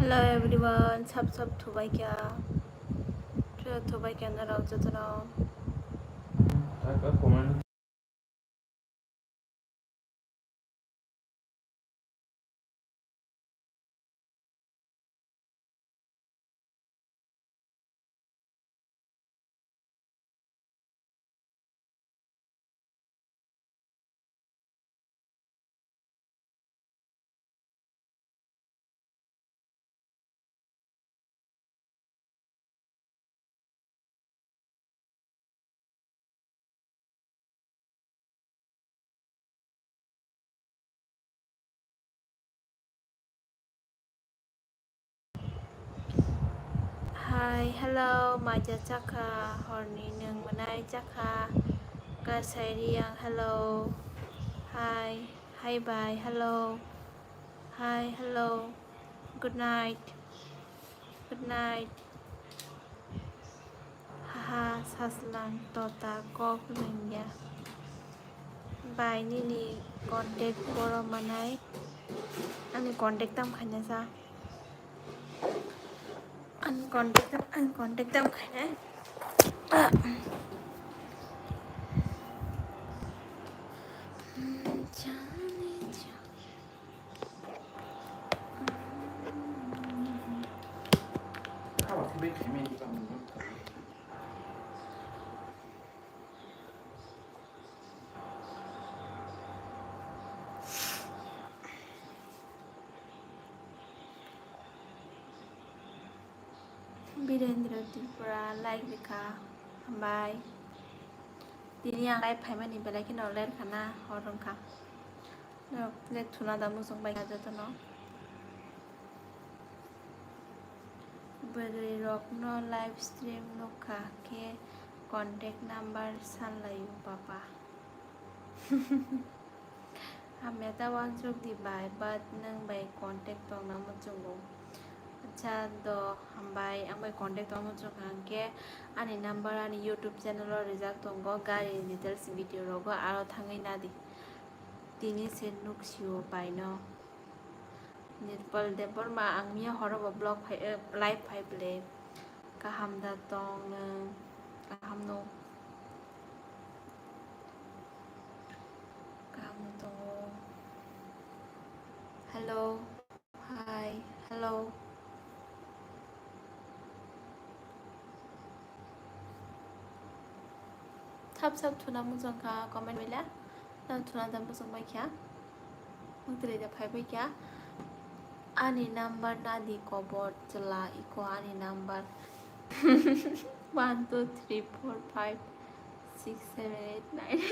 Hello everyone, sub Thoyakho. Thoyakho na Jotono. Hi, hello, Maja Chaka, Horny Nung Manai Chaka, Kasariang, hello. Hi, bye, hello. Hi, hello. Good night. Haha, Saslang, Tota, Kok Nungya. Bye, Nini, contact Boro Manai. Ani contact tam khanya sa. Contact tam khanya. Birendra Tripura, like the car. Bye. Dini yang live payment ni belai kena let kana horong ka. Let tuna damu song baik aja tu no. Beri rock no live stream no ka ke contact number san layu papa. Hame ta wang chuk di bai but nang bai contact tong namu chungo. Acha do hambai ang bai contact tong namu chung ke ani number ani YouTube channel or result tonggo gari details video rogo aro thangai nadi. Dini sen nuk siu bai no. Nirpal depor ma ang mia horo blog live five le kaham da tong kaham no hello hi hello thap sap thuna mujang ka comment wala na thuna dam mujang bai kya mutri da phai bai kya ani number na di kobot chla iko ani number 1 2 3 4 5 6 7 8 9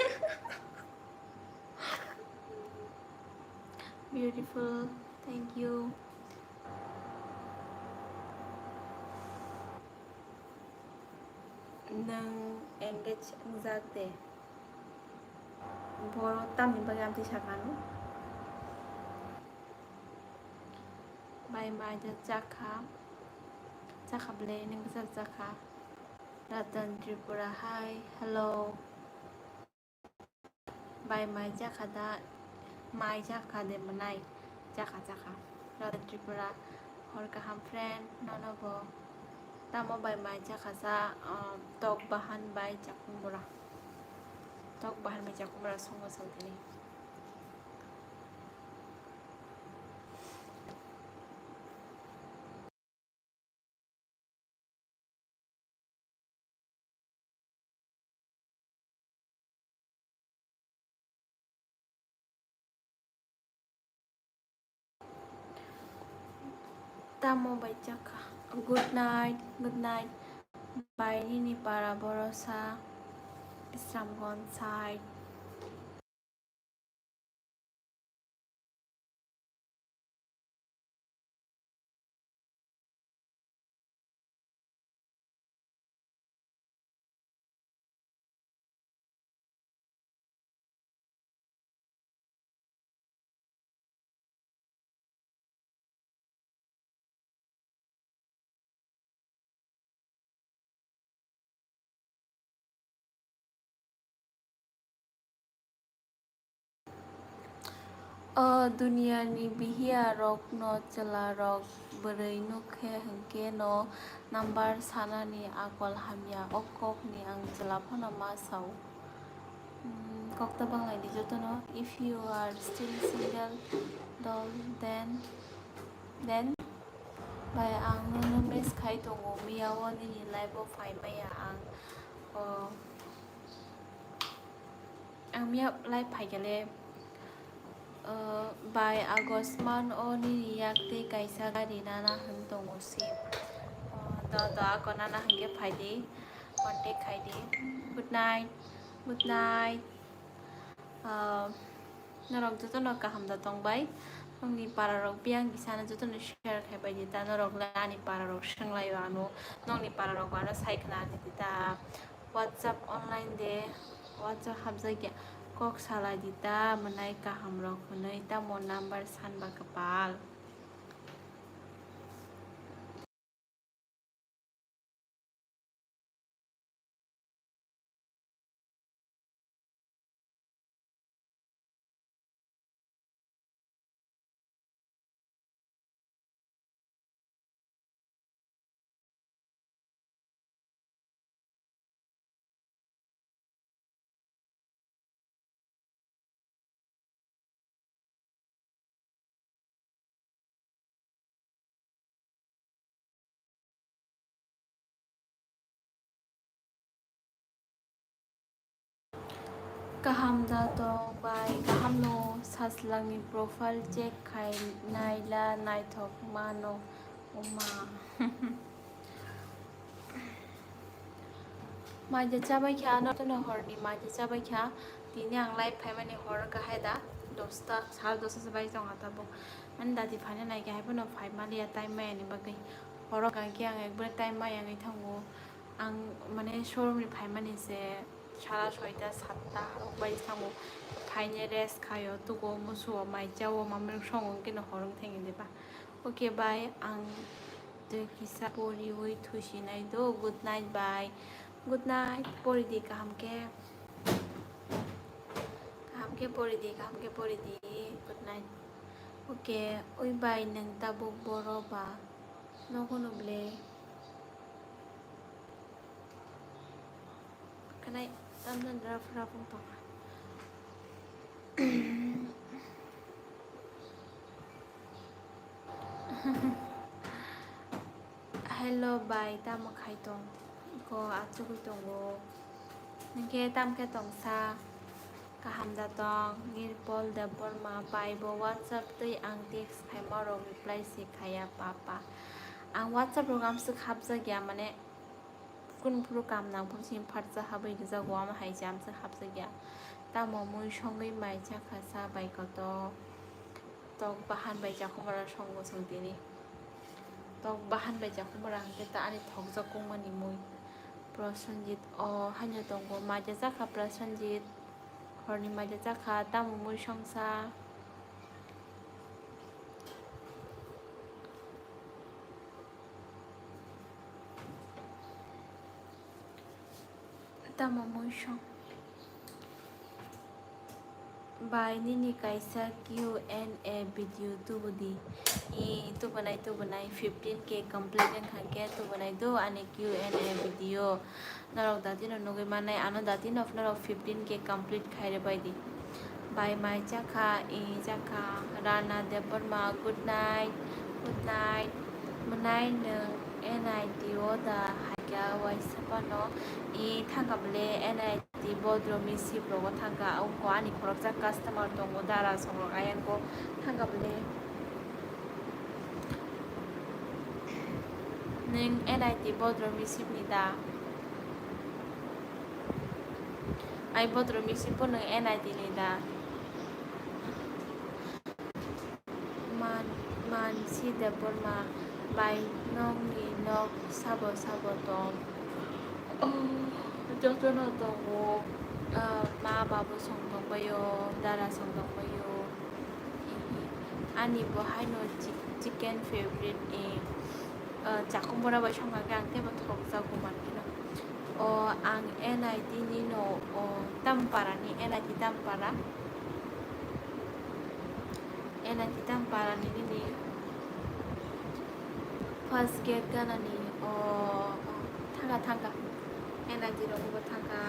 beautiful thank you nang engage exacte boro tam ni bagam ti sakano bye bye jakha ble ning jakha Ratan Tripura hi hello bye my jakha da my jakha de manai jakha Ratan Tripura hor kaham friend nonobo tamo bye my jakha sa tok bahan by jakumura tok bahan by jakumura songo saltini tamo by jakha good night bye nini para borosa Islamgon side dunia ni bihia rock no chala rock बोरै नुखे हंके no number sanani akol hamya okok ni ang jelapana masau kokta banglai di Jotono. If you are still single then by ang no mes khai tongo miyawo ni life of fai maya ang miya life phai gale by August man o ni yakte kaisa gari nana hang tongo si da ko nana hangke phai di contact khai di. Good night Norok Jotono kaham da tongbai nongni pararok biang bisana Jotono share khai bai dita Norok lani pararok shenglai ano nongni pararok ano saikna dita WhatsApp online de WhatsApp habjagya kok salai dita manai kaham rok manai tamo number sanba kapal kaham da tong bai kaham no saslangi profile check khai naila naithok mano uma maja chabai kha no to horni maja chabai kha tini ang live phai mani hor ka haida 10টা 10:30 sabai jong hata bo an da di phane nai ga haibo no phai mali ya time mai ani bagai horo ka ki ang ekbar time mai ang thango ang mane showroom ni phai mani se 6:30 7টা harok bai thango phaine rest khayo tugo musu mai chawo mamrung song ke no horong thengi deba. Okay bye ang de kisa pori oi thusi nai do. Good night bye. Good night pori di kaham ke pori di good night. Okay oi bye nang tabuk boro ba no kono ble kanai tamdan rafra pung to hello bye tam khai tong ko achu tongo nge tam ke tong sa kaham da tong nirpol da borma pai bo WhatsApp tei ang text khai maro reply se khaya papa ang WhatsApp program se khapja gya mane kun program nang phumsin phatja habai da gwa ma hai jam se khapja gya ta mo mui songai mai cha khasa bai ko to bahan bai ja khomara songo songtini tok bahan bai ja khomara hangke ta ani thokja kongmani mui Prasanjit hanya tonggo maja jaka Prasanjit horni maja jaka tamu mui songsa tamu mui song bai nini kaisa Q&A video tu budi tu banai 15k complete kan hangke tu banai do ani Q&A video narok dati no nogai manai ano dati no 15k complete khaire bai di bai mai jaka rana deborma good night manai nung NIT oda hagya wai sapano thangable NIT bodromi sipro thanga au ko ani khorokja customer tongo dara songo ayan ko thangable ning NIT bodromi sipni da ai bodromi sipo nung NIT ni da man si deborma bai nong ni nok sabo tong Jotono tongo ma babu song tong bayo dara song tong bayo ani bo haino chicken favorite jakumbora bai song ga ang te ba thok ja ko man kino ang NIT ni no tampara ni NIT tampara ni first get ganani tangga energy ro go tangga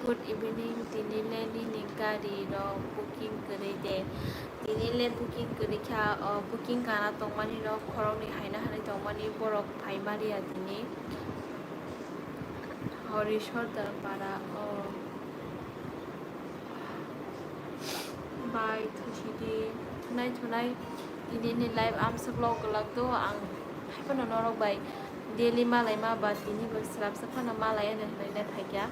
good evening tinile ni gari ro booking kare de tinile booking kare kha booking kana tongmani ro khorok ni haina hani tongmani borok phaimari adini horishor darpara by thushidi thunai tinile live am sablog galak do ang haipano norok by daily malai ma ba tini bo slap saphana malai ane hlai thaikya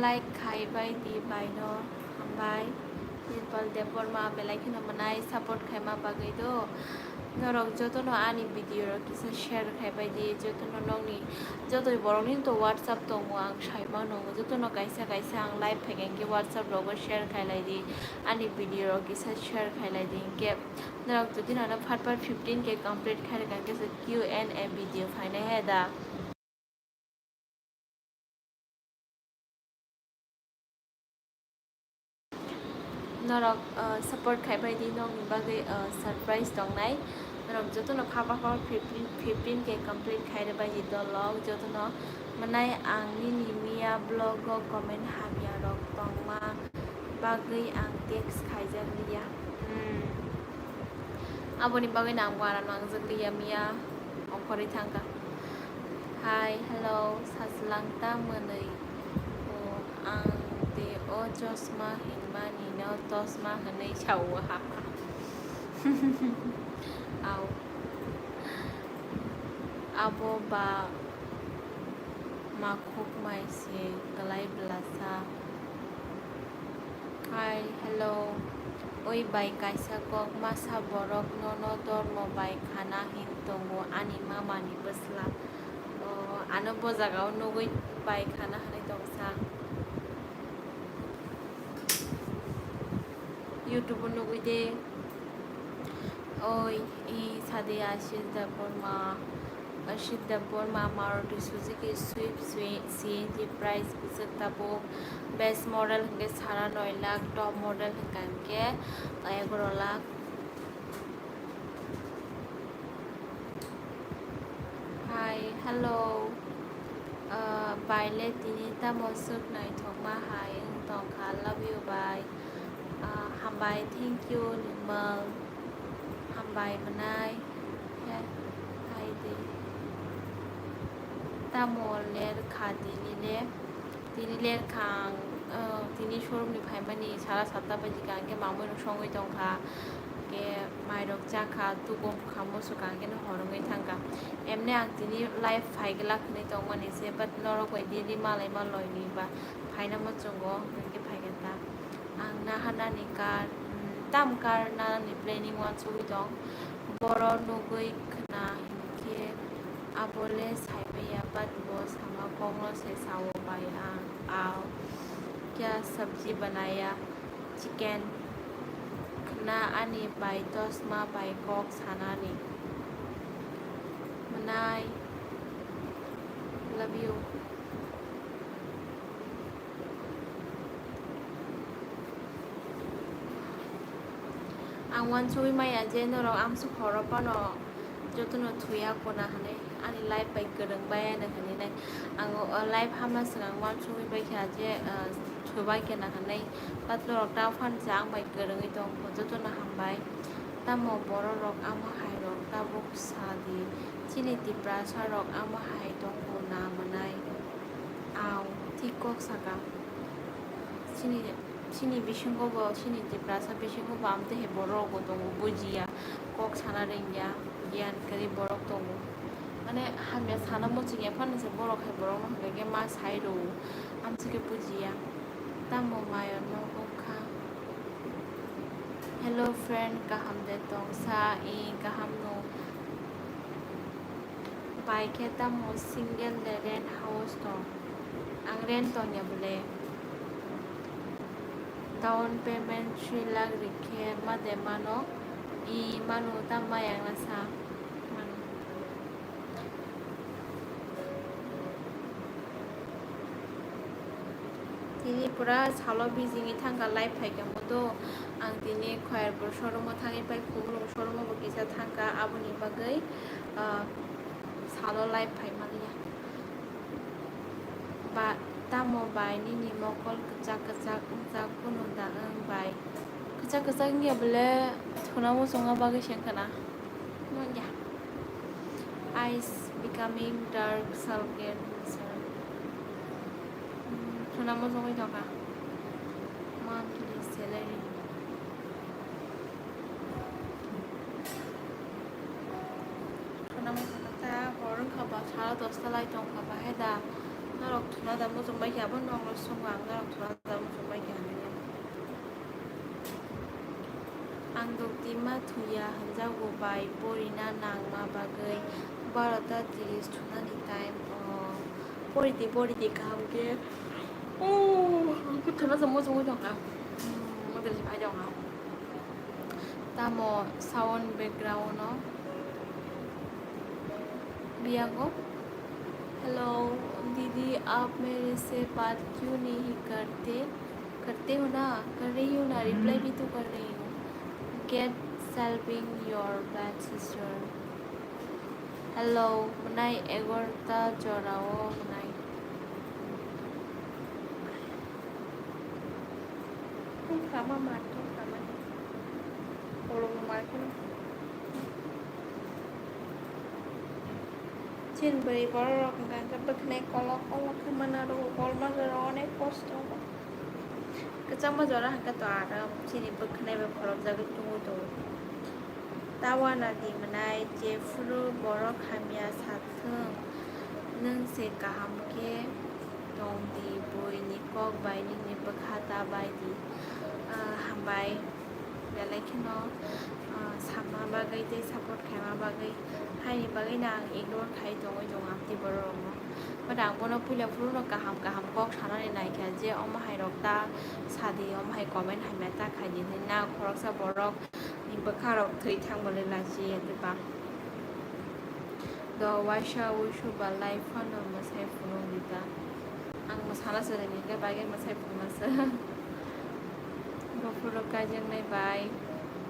like khai by di by no hambai people depor ma belai khina manai support khai ma bagai do norok jotono ani video ro kisa share khai by di jotono nongni jotoi borok ni to whatsapp to mo ang sai ma no jotono kaisa ang live phegen ke whatsapp ro go share khai lai di ani video ro kisa share khai lai di ke norok jodi na phat 15 ke complete khai kan ke Q&A video phaina he da norok support khai by di nong ni bagai surprise dong nai norok jotono phapa 15 ke complete khai by di dolog jotono manai ang ni mia blog go comment habia rok tongma bagai ang text khai jang liya aboni bagai nang wara nang jang mia ongkori thangka hi hello saslangta manai ang te o josma hinma ni no tosma hanai chau ha au abo ba makhok mai se kalai blasa hi hello oi bai kaisa kok masa borok nono dor mo bai khana hin tongo ani mama ni basla ano bo jagao nogoi bai khana hanai tongsa YouTube nogoi de oi I sade ashid da borma Maruti Suzuki Swift CNG price bisak tabo best model hingga sara 9 lakh top model hingga ke 11 lakh hi hello baile tini ta mosuk nai thokma hai tong kha love you bye hambai thank you nimal hambai manai hai de tamol ler kha tini ler khang tini showroom ni phai mani sara 7 baji kan ke mamoi no songoi tong kha ke mairok cha kha tu gom khamo su kan ke no horongoi thangka emne ang tini live phai gela khni tong mani se but norok bai di malai ma loi ni ba phaina ma chongo ke phai geta ang na hana ni kar tam kar na ni planning wan chui dong boro nogoi khna ke abole saibe ya bat bo sama konglo se sawo bai ao क्या सब्जी बनाया chicken khna ani bai tosma bai kok sanani manai love you ang wan chui mai aje norok am su khoro pano jotono Thoyakho na hane ani live bai gereng bai na hane nai ang live hama sang wan chui bai kha je thubai ke na hane pat norok ta phan jang bai gereng I tong jotono hambai tamo boro rok ama hai rok ta bok sadi chini tipra sa rok ama hai tong ko na manai aw tikok saka chini bisingo bo chini tipra sa bisingo ba amte he boro go tong bujia kok sana ringya gian kari borok tong mane hamya sana mo chingya phan se borok he borok no ge ma sai ro am se ke bujia tamo mayo no kha hello friend kaham de tong sa I kaham no bai ke tamo single de rent house to ang rent to nya bole down payment 3 lakh rikhe ma de mano I manu tama yang nasa manu दिनै पुरा साल' बिजिङै थांगा life फाइगामोदो आं दिनै खयारपुर शोरूमाव थाङैबाय खुबलुं शोरूमाव किसा थांगा आबुनि बागै साल' life फाइमालिया ba tamo bai ni ni mokol kecak kuno da bai kecak ngia bele thuna mo songa bagai sengkana no ya eyes becoming dark circle thuna mo songa thoka monthly salary thuna mo ta horong khaba sala 10 ta lai tong khaba heda Norok thuna da mo jombai kya bon nong songwa norok thuna da mo jombai kya ne ang doktima thuya hanjago bai porina nangma bagai barata 30 thuna ni time poriti kam ke ku thuna mo jombai dong ka mo de ji bai dong ha tamo sound background no biago hello दीदी आप मेरे से बात क्यों नहीं करते हो ना कर रही हूँ ना रिप्लाई भी तो कर रही हूँ get solving your bad sister hello menai egorta jorao menai sama mato sama kalau mato Chin beri borok kan tapi kena kolok kemana do kol mazar onek post ho kecam mazar hangka to ara sini bekne be borok jaga tungu to tawa nadi menai jefru borok hamia satheng neng se kaham ke dong di boy ni kok bai ni bekhata bai di hambai belai kino sama bagai te support khama bagai hai ni bagai nang ignore khai dongoi dong amti borok no padang bono puila furu kaham kok sana ni nai kya je om hai rok ta sadi om hai comment hai meta khai din na khorok sa borok ni bakha rok thei thang bole la ji ate ba do washa wushu ba life fano masai funo dita ang masala sa ni ke bagai masai funo sa bofuro kajang nai bai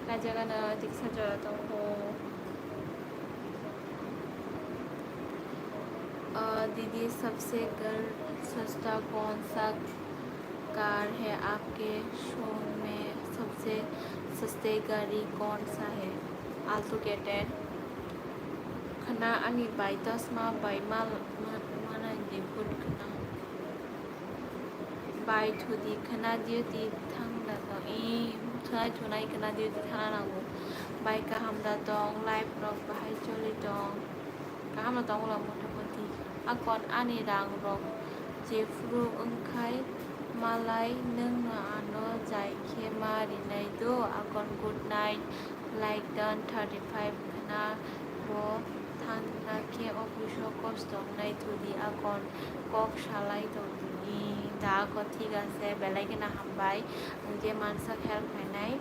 kajagana diksa jora tong ho दीदी सबसे सस्ता कौन सा car है आपके showroom में सबसे सस्ते गाड़ी कौन सा है आल्टो गेटेड खना अनि बाई तस्मा बाई mana diput खना बाई थुदी खना दिउति थांदा तो थुनाय खना दिउति थाना नांगौ बाई काहामदा दं लाइफ रक बाहाय चलि दं काहामदा दं ला मथामथि akon ani rang rok jefru engkai malai neng na ano jai khema rinai do akon good night like done 35 khana bo thana ke office kosto nai thudi akon kok salai to ni da ko thik ase belai ke na hambai je mansa help nai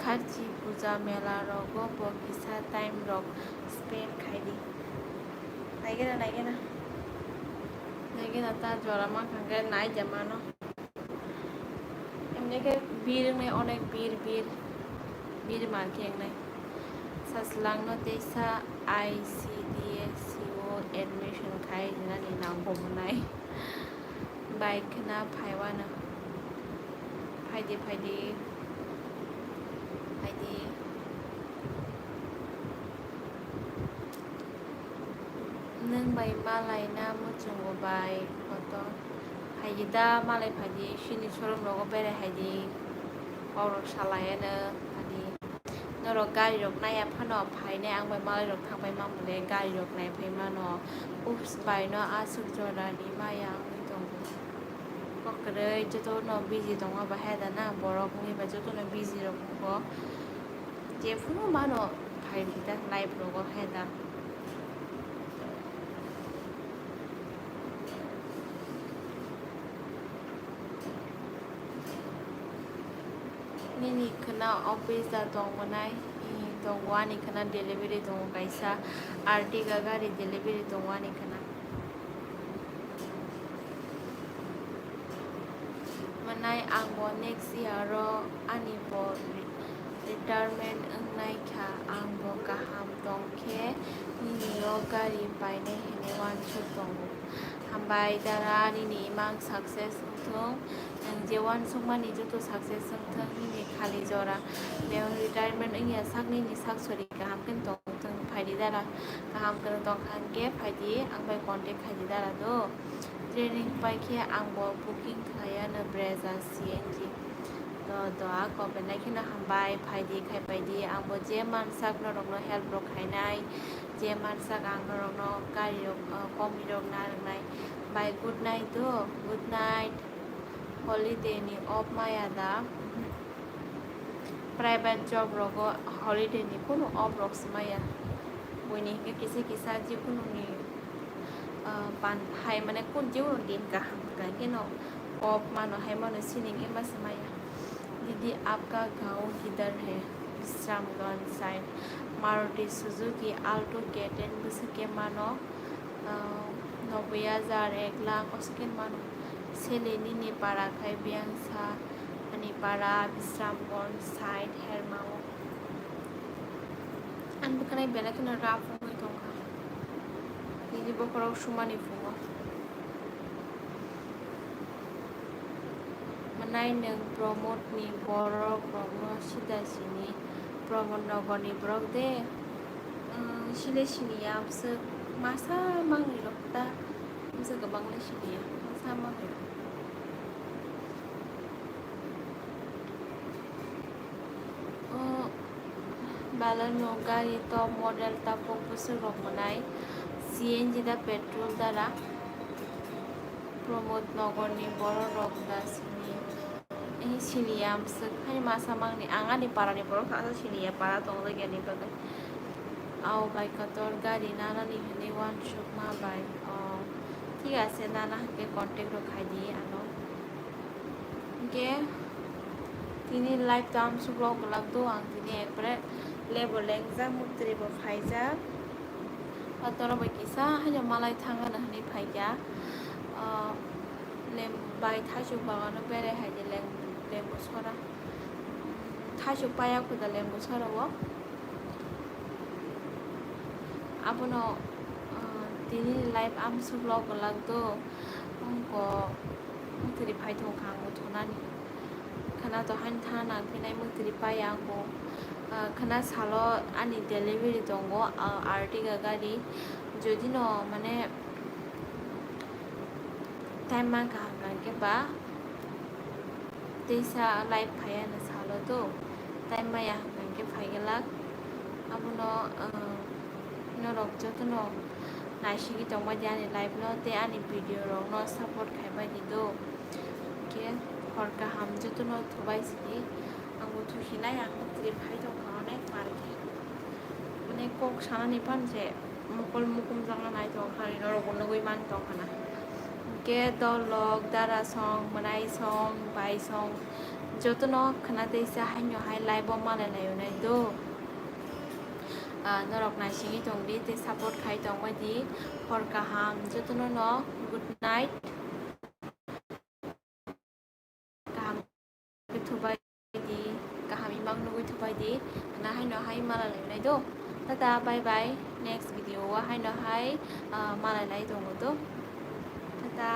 kharchi puja mela rogo bo kisa time rok spend khaidi naigena ta jora ma khangge nai jamano emne ke bir ne onek bir mar kheng nai saslang no teisa ICDSCO admission khai na ni nang bom nai bike na phaiwana phaide neng bai malai na muchungo bai photo haida malai phadi shini showroom logo bere haidi orok salayana phadi norok gari rok naya phano phaine ang bai malai rok thangbai mamule gari rok nai phaima no ups bai no asuk jora ni maya tong kokre jotono busy tonga ba heda na borok ni ba jotono busy rok ko je phuno mano phai kita live logo heda Nini kena office da dong manai dong wani kena delivery dong kaisa Artiga gari delivery dong wani kena नाय आंबो next year आंनिबो retirement नायखा आंबो गाहाम दंखे निनियो गारि बायनाय हेने वानसुक दं हामबाय दारा निनि इमां साक्सेस थों जे वानसुक मानि जतो साक्सेस थों निनि खालि जरा बेव रिटायरमेन्ट इया साकनिनि साकसरि गाहाम किन दं थों फायदि दारा गाहाम किन दं खानके फायदि आंबाय कन्टेक्ट खायदि दारा दो ट्रेनिंग पाइखे आंबो बुकिं खालायानो ब्रेजा CNG तो आको बेनाय खिना हामबाय फायदि खायबायदि आंबो जे मानसाक नरकनो हेल्प रखायनाय जे मानसाक आं नरकनो गारि कमि रक नारनाय बाय गुड नाइट दो गुड नाइट हलिडे नि ऑफ माया दा प्राइवेट जॉब रगो हलिडे नि कोनो ऑफ रक समाया बयनि के किसे किसा जिकुनु नि पान हाय माने कुन जिउ दिन का के नो ऑफ मानो हाय मानो सिनिंग एमा समाया दीदी आपका गांव किधर है Bishramganj side Maruti Suzuki Alto के10 बुसके मानो 90,000 1 लाख उसके मानो सेलेनी ने पारा खाय बियांसा अनि पारा विश्रामगंज साइड हेरमाओ आं बखनाय बेला खना राफु होय दंखा दीदी बखराव सुमानि फुङो नाय नों प्रमोदनि बर' ब्रह्म सिदासिनि प्रमोद नगरनि ब्रग दे सिलेसिनिया बिसोर मासा मांनि रक्ता बिसोर गोबां लेसिनिया मासा मांनि बालानो गारि टप मडेल टापक बोसोर रखनाय CNG दा पेट्रोल दारा प्रमोद नगरनि बर' रक्तासिनि सिनिया बिसोर खाय मासा मांनि आंगानि पारानि बर' खासा सिनिया पारा दं जायगानि बागै आव बाइकातर गारि नानानि हने वान शुक मा बाय ठीक আছে नाना के कन्टेक्ट रखायदि आनो के तिनी लाइफ टाइम सुब्लग लागदो आं तिनी एकबारे लेबल लेंजा मुत्रिबो फायजा अतरा बायकिसा हाय मालाय थांगा हने फायजा लेम बाय थासु बागानो बेरे हायदि लेम्बु सरा थासु पाया खुदा लेम्बु सरावो आपनो तिनी लाइफ आम सुब्लग लागदो उनको मुत्रि फायथो खांगो थनानि खाना तो हान थाना फिनाय मुत्रि पाया आंको खाना सालो आनि डेलिभारि दंगो आर्टिगा गारि जदि न माने टाइम मा गाहाम के बा तेसा लाइफ फाया न सालो तो टाइम माया के फायगला आपनो नरक जतनो नायशिगि दंबा आनि लाइफ न ते आनि भिडिअ रक न सपोर्ट खायबायदि दो के हर गाहाम जतनो थबायसिगि आंबो थुखिनाय आं मुत्रि फायथो खावनाय मारके माने कक सानानि फानसे मुकल मुकुम जांगा नायथो खारि नरक नगै मान दं खाना के दलक दारा सं मनाय सं बाय सं जतनो खाना तेसा हायनो हाय लाइफ मालाय लायनाय दो नरक नायसिङि दंदि ते सापर्ट खाय दंबायदि हर गाहाम जतनो न गुड नाइट गाहाम थबायदि गाहाम इमां नुगै थबायदि ना हायनो हाय मालाय लायनाय दो टाटा बाय बाय नेक्स्ट भिडिअ हायनो हाय मालाय लाय दङ दो टाटा